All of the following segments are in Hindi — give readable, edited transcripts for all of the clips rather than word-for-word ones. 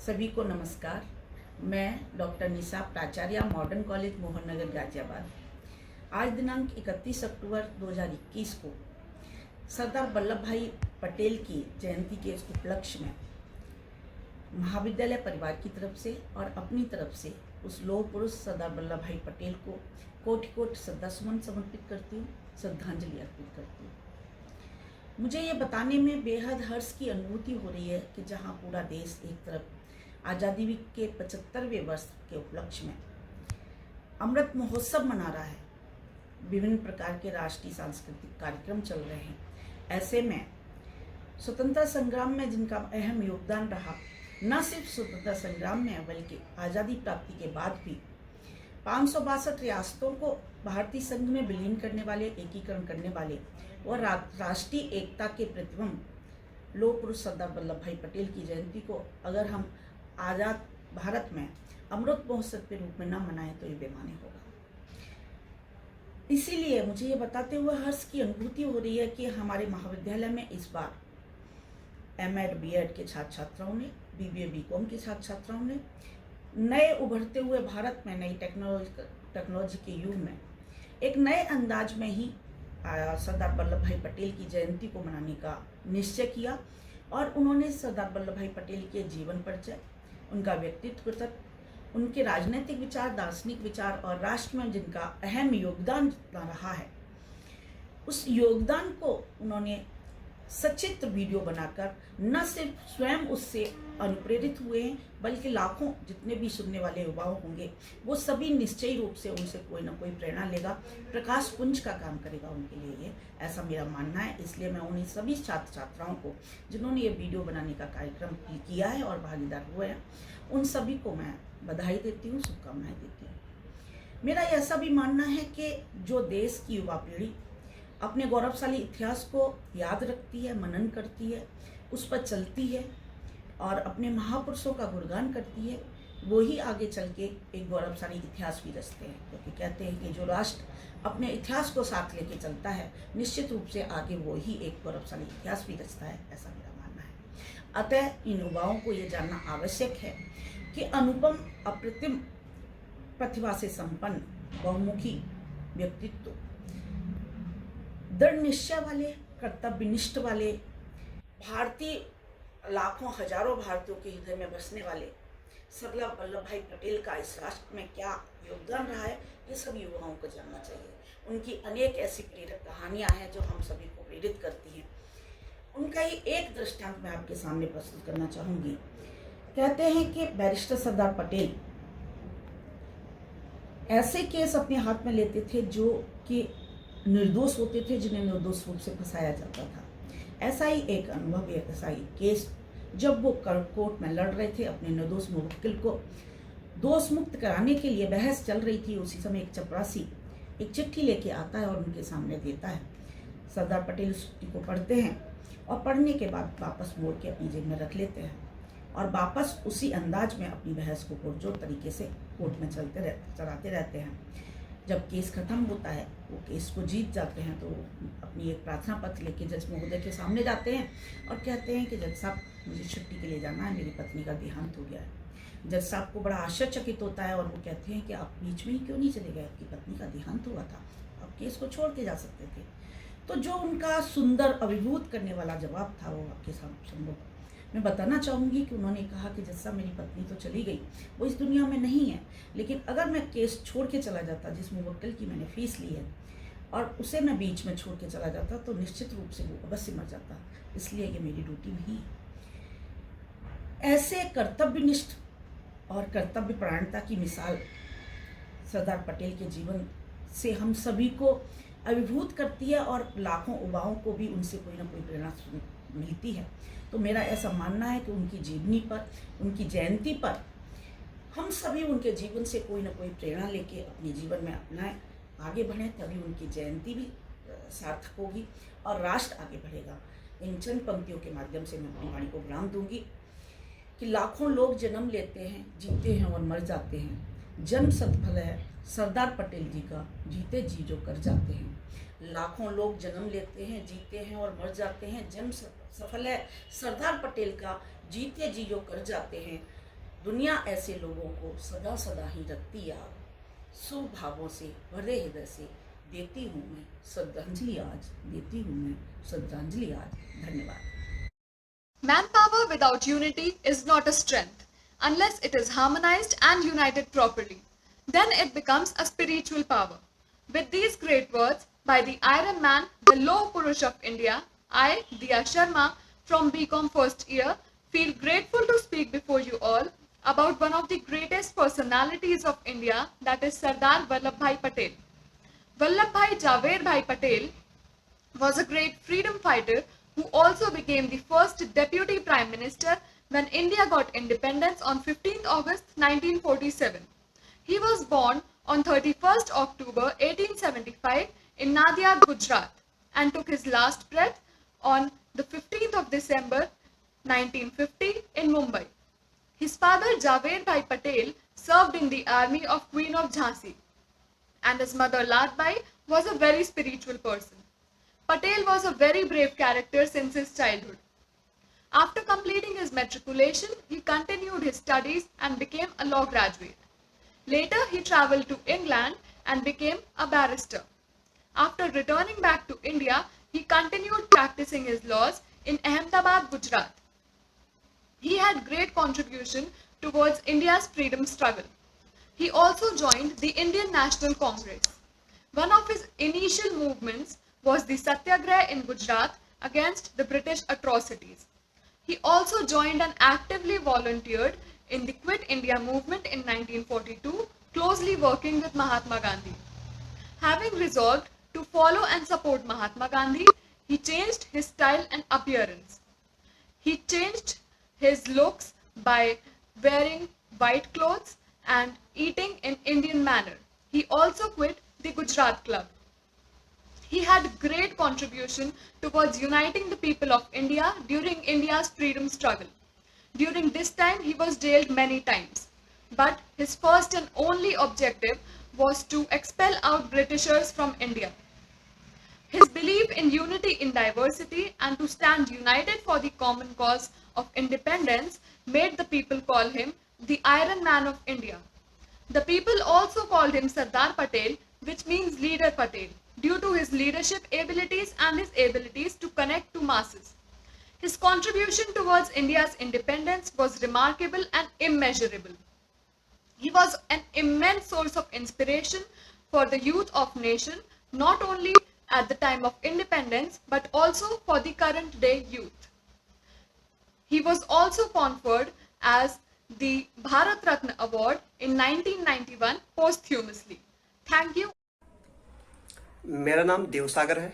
सभी को नमस्कार। मैं डॉक्टर निशा, प्राचार्य, मॉडर्न कॉलेज, मोहन नगर, गाजियाबाद। आज दिनांक 31 अक्टूबर 2021 को सरदार वल्लभ भाई पटेल की जयंती के उपलक्ष्य में महाविद्यालय परिवार की तरफ से और अपनी तरफ से उस लौह पुरुष सरदार वल्लभ भाई पटेल को कोटि कोटि श्रद्धासुमन समर्पित करती हूँ, श्रद्धांजलि अर्पित करती हूँ। मुझे ये बताने में बेहद हर्ष की अनुभूति हो रही है कि जहाँ पूरा देश एक तरफ आज़ादी के 75वें वर्ष के उपलक्ष्य में अमृत महोत्सव मना रहा है, विभिन्न प्रकार के राष्ट्रीय सांस्कृतिक कार्यक्रम चल रहे हैं, ऐसे में स्वतंत्रता संग्राम में जिनका अहम योगदान रहा, न सिर्फ स्वतंत्रता संग्राम में बल्कि आज़ादी प्राप्ति के बाद भी 562 रियासतों को भारतीय संघ में विलीन करने वाले, एकीकरण करने वाले और राष्ट्रीय एकता के प्रतिबिंब लौह पुरुष सरदार वल्लभ भाई पटेल की जयंती को अगर हम आज़ाद भारत में अमृत महोत्सव के रूप में न मनाएं तो ये बेमानी होगा। इसीलिए मुझे ये बताते हुए हर्ष की अनुभूति हो रही है कि हमारे महाविद्यालय में इस बार एमएड, बीएड के छात्र छात्राओं ने, बीबीए, बीकॉम के छात्र छात्राओं ने नए उभरते हुए भारत में नई टेक्नोलॉजी के युग में एक नए अंदाज में ही सरदार वल्लभ भाई पटेल की जयंती को मनाने का निश्चय किया और उन्होंने सरदार वल्लभ भाई पटेल के जीवन परिचय, उनका व्यक्तित्व तत्व, उनके राजनीतिक विचार, दार्शनिक विचार और राष्ट्र में जिनका अहम योगदान रहा है, उस योगदान को उन्होंने सचित्र वीडियो बनाकर न सिर्फ स्वयं उससे अनुप्रेरित हुए हैं बल्कि लाखों जितने भी सुनने वाले युवा होंगे वो सभी निश्चयी रूप से उनसे कोई ना कोई प्रेरणा लेगा, प्रकाश पुंज का काम करेगा उनके लिए, ये ऐसा मेरा मानना है। इसलिए मैं उन्हीं सभी छात्र छात्राओं को जिन्होंने ये वीडियो बनाने का कार्यक्रम किया है और भागीदार हुए हैं, उन सभी को मैं बधाई देती हूँ, शुभकामनाएं देती हूँ। मेरा ऐसा भी मानना है कि जो देश की युवा पीढ़ी अपने गौरवशाली इतिहास को याद रखती है, मनन करती है, उस पर चलती है और अपने महापुरुषों का गुणगान करती है, वो ही आगे चल के एक गौरवशाली इतिहास भी रचते हैं, क्योंकि कहते हैं कि जो राष्ट्र अपने इतिहास को साथ लेके चलता है निश्चित रूप से आगे वो ही एक गौरवशाली इतिहास भी रचता है, ऐसा मेरा मानना है। अतः इन युवाओं को ये जानना आवश्यक है कि अनुपम, अप्रतिम प्रतिभा से संपन्न, बहुमुखी व्यक्तित्व, दृढ़ निश्चय वाले, कर्तव्यनिष्ठ वाले, भारतीय लाखों हजारों भारतीयों के हृदय में बसने वाले सरदार वल्लभ भाई पटेल का इस राष्ट्र में क्या योगदान रहा है, ये सभी युवाओं को जानना चाहिए। उनकी अनेक ऐसी प्रेरक कहानियां हैं जो हम सभी को प्रेरित करती हैं। उनका ही एक दृष्टांत मैं आपके सामने प्रस्तुत करना चाहूँगी। कहते हैं कि बैरिस्टर सरदार पटेल ऐसे केस अपने हाथ में लेते थे जो कि निर्दोष होते थे, जिन्हें निर्दोष रूप से फंसाया जाता था। ऐसा ही एक अनुभव, ऐसा ही केस जब वो कोर्ट में लड़ रहे थे, अपने निर्दोष मुवक्किल को दोष मुक्त कराने के लिए बहस चल रही थी, उसी समय एक चपरासी एक चिट्ठी लेके आता है और उनके सामने देता है। सरदार पटेल उस चिट्ठी को पढ़ते हैं और पढ़ने के बाद वापस मोड़ के अपनी जेब में रख लेते हैं और वापस उसी अंदाज में अपनी बहस को पुरजोर तरीके से कोर्ट में चलाते रहते हैं। जब केस खत्म होता है, वो केस को जीत जाते हैं, तो अपनी एक प्रार्थना पत्र लेके जज महोदय के सामने जाते हैं और कहते हैं कि जज साहब मुझे छुट्टी के लिए जाना है, मेरी पत्नी का देहांत हो गया है। जज साहब को बड़ा आश्चर्यचकित होता है और वो कहते हैं कि आप बीच में ही क्यों नहीं चले गए, आपकी पत्नी का देहांत हुआ था, आप केस को छोड़ के जा सकते थे। तो जो उनका सुंदर, अभिभूत करने वाला जवाब था वो आपके सामने मैं बताना चाहूँगी कि उन्होंने कहा कि जैसा मेरी पत्नी तो चली गई, वो इस दुनिया में नहीं है, लेकिन अगर मैं केस छोड़ के चला जाता, जिस मुवक्किल की मैंने फीस ली है, और उसे मैं बीच में छोड़ के चला जाता तो निश्चित रूप से वो अवश्य मर जाता, इसलिए ये मेरी ड्यूटी नहीं है। ऐसे कर्तव्यनिष्ठ और कर्तव्य परायणता की मिसाल सरदार पटेल के जीवन से हम सभी को अभिभूत करती है और लाखों युवाओं को भी उनसे कोई ना कोई प्रेरणा मिलती है। तो मेरा ऐसा मानना है कि उनकी जीवनी पर, उनकी जयंती पर हम सभी उनके जीवन से कोई ना कोई प्रेरणा लेके अपने जीवन में अपनाएं, आगे बढ़ें, तभी उनकी जयंती भी सार्थक होगी और राष्ट्र आगे बढ़ेगा। इन चंद पंक्तियों के माध्यम से मैं अपनी वाणी को विराम दूंगी कि लाखों लोग जन्म लेते हैं, जीते हैं और मर जाते हैं, जन्म सत्फल है सरदार पटेल जी का, जीते जी जो कर जाते हैं। लाखों लोग जन्म लेते हैं, जीते हैं और मर जाते हैं, जन्म सफल है सरदार पटेल का, जीते जी जो कर जाते हैं। दुनिया ऐसे लोगों को सदा सदा ही रखती याद। शुभ भावों से भरे हृदय से देती हूँ मैं श्रद्धांजलि आज, देती हूँ मैं श्रद्धांजलि आज। धन्यवाद। Manpower without unity is not a strength unless it is harmonized and united properly. Then it becomes a spiritual power. With these great words by the Iron Man, the Loh Purush of India, I, Diya Sharma, from BCom first year, feel grateful to speak before you all about one of the greatest personalities of India, that is Sardar Vallabhbhai Patel. Vallabhbhai Javed Bhai Patel was a great freedom fighter who also became the first deputy prime minister when India got independence on 15th August 1947. He was born on 31st October 1875 in Nadiad, Gujarat, and took his last breath on the 15th of December 1950 in Mumbai. His father Javed Bhai Patel served in the army of Queen of Jhansi, and his mother Ladbai was a very spiritual person. Patel was a very brave character since his childhood. After completing his matriculation, he continued his studies and became a law graduate. Later, he travelled to England and became a barrister. After returning back to India, he continued practicing his laws in Ahmedabad, Gujarat. He had great contribution towards India's freedom struggle. He also joined the Indian National Congress. One of his initial movements was the Satyagraha in Gujarat against the British atrocities. He also joined and actively volunteered in the Quit India movement in 1942, closely working with Mahatma Gandhi. Having resolved to follow and support Mahatma Gandhi, he changed his style and appearance. He changed his looks by wearing white clothes and eating in Indian manner. He also quit the Gujarat Club. He had great contribution towards uniting the people of India during India's freedom struggle. During this time, he was jailed many times, but his first and only objective was to expel out Britishers from India. His belief in unity in diversity and to stand united for the common cause of independence made the people call him the Iron Man of India. The people also called him Sardar Patel, which means Leader Patel, due to his leadership abilities and his abilities to connect to masses. His contribution towards India's independence was remarkable and immeasurable. He was an immense source of inspiration for the youth of nation, not only at the time of independence, but also for the current day youth. He was also conferred as the Bharat Ratna Award in 1991 posthumously. Thank you. मेरा नाम देवसागर है।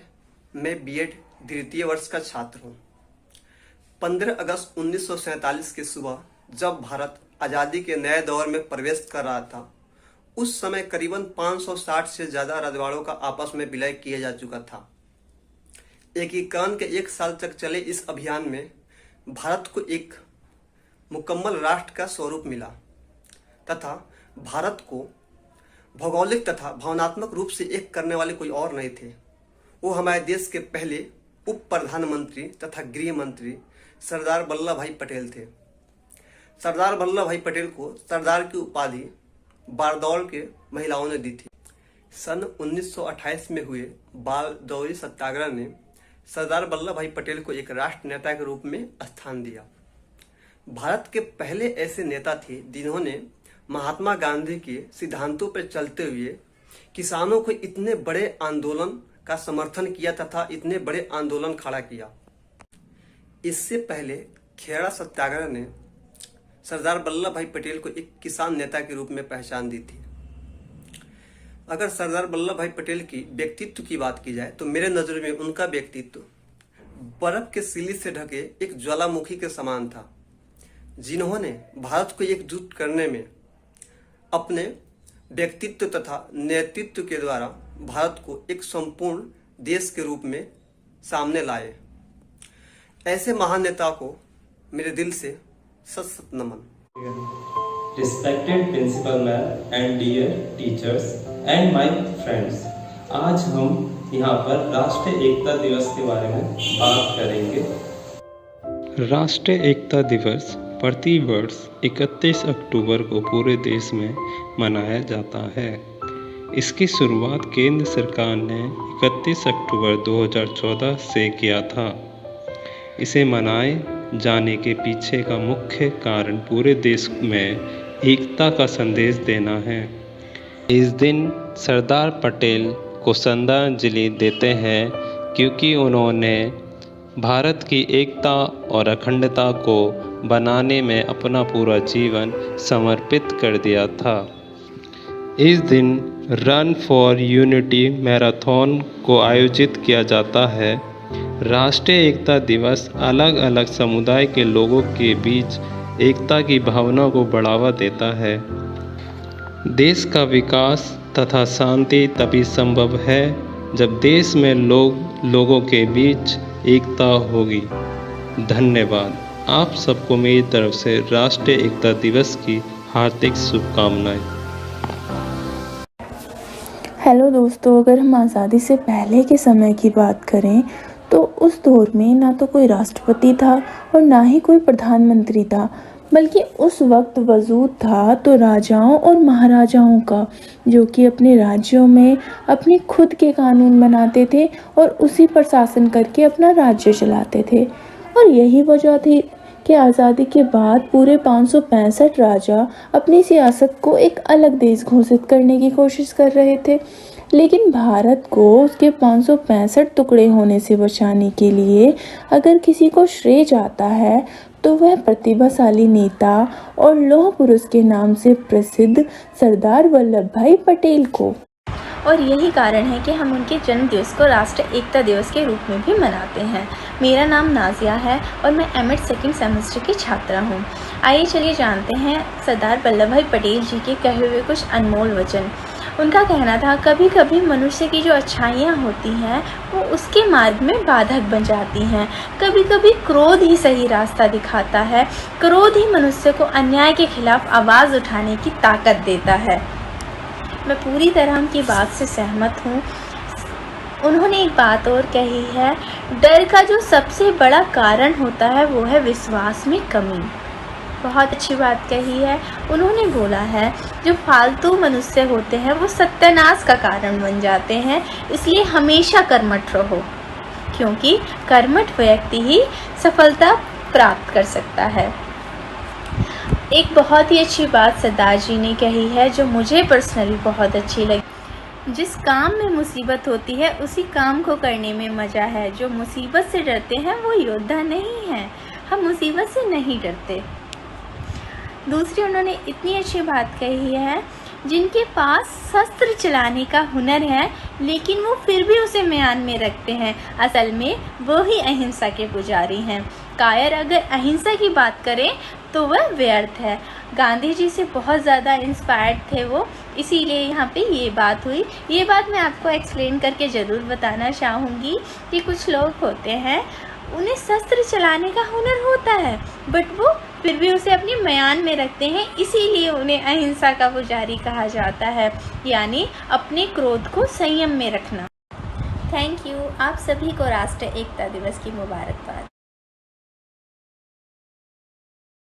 मैं बीएड द्वितीय वर्ष का छात्र हूँ। 15 अगस्त 1947 की सुबह जब भारत आज़ादी के नए दौर में प्रवेश कर रहा था, उस समय करीबन 560 से ज़्यादा रजवाड़ों का आपस में विलय किया जा चुका था। एकीकरण के 1 साल तक चले इस अभियान में भारत को एक मुकम्मल राष्ट्र का स्वरूप मिला तथा भारत को भौगोलिक तथा भावनात्मक रूप से एक करने वाले कोई और नहीं थे। वो हमारे देश के पहले उप प्रधानमंत्री तथा गृह मंत्री सरदार वल्लभ भाई पटेल थे। सरदार वल्लभ भाई पटेल को सरदार की उपाधि बारदौर के महिलाओं ने दी थी। सन 1928 में हुए बारदौरी सत्याग्रह ने सरदार वल्लभ भाई पटेल को एक राष्ट्र नेता के रूप में स्थान दिया। भारत के पहले ऐसे नेता थे जिन्होंने महात्मा गांधी के सिद्धांतों पर चलते हुए किसानों को इतने बड़े आंदोलन का समर्थन किया तथा इतने बड़े आंदोलन खड़ा किया। इससे पहले खेड़ा सत्याग्रह ने सरदार वल्लभ भाई पटेल को एक किसान नेता के रूप में पहचान दी थी। अगर सरदार वल्लभ भाई पटेल की व्यक्तित्व की बात की जाए तो मेरे नज़र में उनका व्यक्तित्व बर्फ के सिली से ढके एक ज्वालामुखी के समान था, जिन्होंने भारत को एकजुट करने में अपने व्यक्तित्व तथा नेतृत्व के द्वारा भारत को एक संपूर्ण देश के रूप में सामने लाए। ऐसे महान नेता को मेरे दिल से सत सत नमन। Respected principal ma'am and dear teachers and my friends, आज हम यहाँ पर राष्ट्रीय एकता दिवस के बारे में बात करेंगे। राष्ट्रीय एकता दिवस प्रतिवर्ष 31 अक्टूबर को पूरे देश में मनाया जाता है। इसकी शुरुआत केंद्र सरकार ने 31 अक्टूबर 2014 से किया था। इसे मनाए जाने के पीछे का मुख्य कारण पूरे देश में एकता का संदेश देना है। इस दिन सरदार पटेल को श्रद्धांजलि देते हैं क्योंकि उन्होंने भारत की एकता और अखंडता को बनाने में अपना पूरा जीवन समर्पित कर दिया था। इस दिन रन फॉर यूनिटी मैराथन को आयोजित किया जाता है। राष्ट्रीय एकता दिवस अलग अलग समुदाय के लोगों के बीच एकता की भावना को बढ़ावा देता है। देश का विकास तथा शांति तभी संभव है जब देश में लोगों के बीच एकता होगी। धन्यवाद। आप सबको मेरी तरफ से राष्ट्रीय एकता दिवस की हार्दिक शुभकामनाएं। हेलो दोस्तों, अगर हम आज़ादी से पहले के समय की बात करें तो उस दौर में ना तो कोई राष्ट्रपति था और ना ही कोई प्रधानमंत्री था, बल्कि उस वक्त वजूद था तो राजाओं और महाराजाओं का, जो कि अपने राज्यों में अपने खुद के कानून बनाते थे और उसी पर शासन करके अपना राज्य चलाते थे। और यही वजह थी कि आज़ादी के बाद पूरे 565 राजा अपनी सियासत को एक अलग देश घोषित करने की कोशिश कर रहे थे। लेकिन भारत को उसके 565 टुकड़े होने से बचाने के लिए अगर किसी को श्रेय जाता है तो वह प्रतिभाशाली नेता और लौह पुरुष के नाम से प्रसिद्ध सरदार वल्लभ भाई पटेल को। और यही कारण है कि हम उनके जन्म दिवस को राष्ट्रीय एकता दिवस के रूप में भी मनाते हैं। मेरा नाम नाजिया है और मैं एमएड सेकंड सेमेस्टर की छात्रा हूँ। आइए चलिए जानते हैं सरदार वल्लभ भाई पटेल जी के कहे हुए कुछ अनमोल वचन। उनका कहना था, कभी कभी मनुष्य की जो अच्छाइयाँ होती हैं वो उसके मार्ग में बाधक बन जाती हैं। कभी कभी क्रोध ही सही रास्ता दिखाता है। क्रोध ही मनुष्य को अन्याय के खिलाफ आवाज़ उठाने की ताकत देता है। मैं पूरी तरह उनकी बात से सहमत हूँ। उन्होंने एक बात और कही है, डर का जो सबसे बड़ा कारण होता है वो है विश्वास में कमी। बहुत अच्छी बात कही है। उन्होंने बोला है, जो फालतू मनुष्य होते हैं वो सत्यानाश का कारण बन जाते हैं, इसलिए हमेशा कर्मठ रहो, क्योंकि कर्मठ व्यक्ति ही सफलता प्राप्त कर सकता है। एक बहुत ही अच्छी बात सरदार जी ने कही है जो मुझे पर्सनली बहुत अच्छी लगी। जिस काम में मुसीबत होती है उसी काम को करने में मज़ा है। जो मुसीबत से डरते हैं वो योद्धा नहीं है। हम मुसीबत से नहीं डरते। दूसरी, उन्होंने इतनी अच्छी बात कही है, जिनके पास शस्त्र चलाने का हुनर है लेकिन वो फिर भी उसे म्यान में रखते हैं, असल में वो ही अहिंसा के पुजारी हैं। कायर अगर अहिंसा की बात करें तो वह व्यर्थ है। गांधी जी से बहुत ज़्यादा इंस्पायर्ड थे वो, इसीलिए यहाँ पे ये बात हुई। ये बात मैं आपको एक्सप्लेन करके ज़रूर बताना चाहूँगी कि कुछ लोग होते हैं, उन्हें शस्त्र चलाने का हुनर होता है बट वो फिर भी उसे अपनी म्यान में रखते हैं, इसीलिए उन्हें अहिंसा का पुजारी कहा जाता है, यानी अपने क्रोध को संयम में रखना। Thank you. आप सभी को राष्ट्रीय एकता दिवस की मुबारकबाद।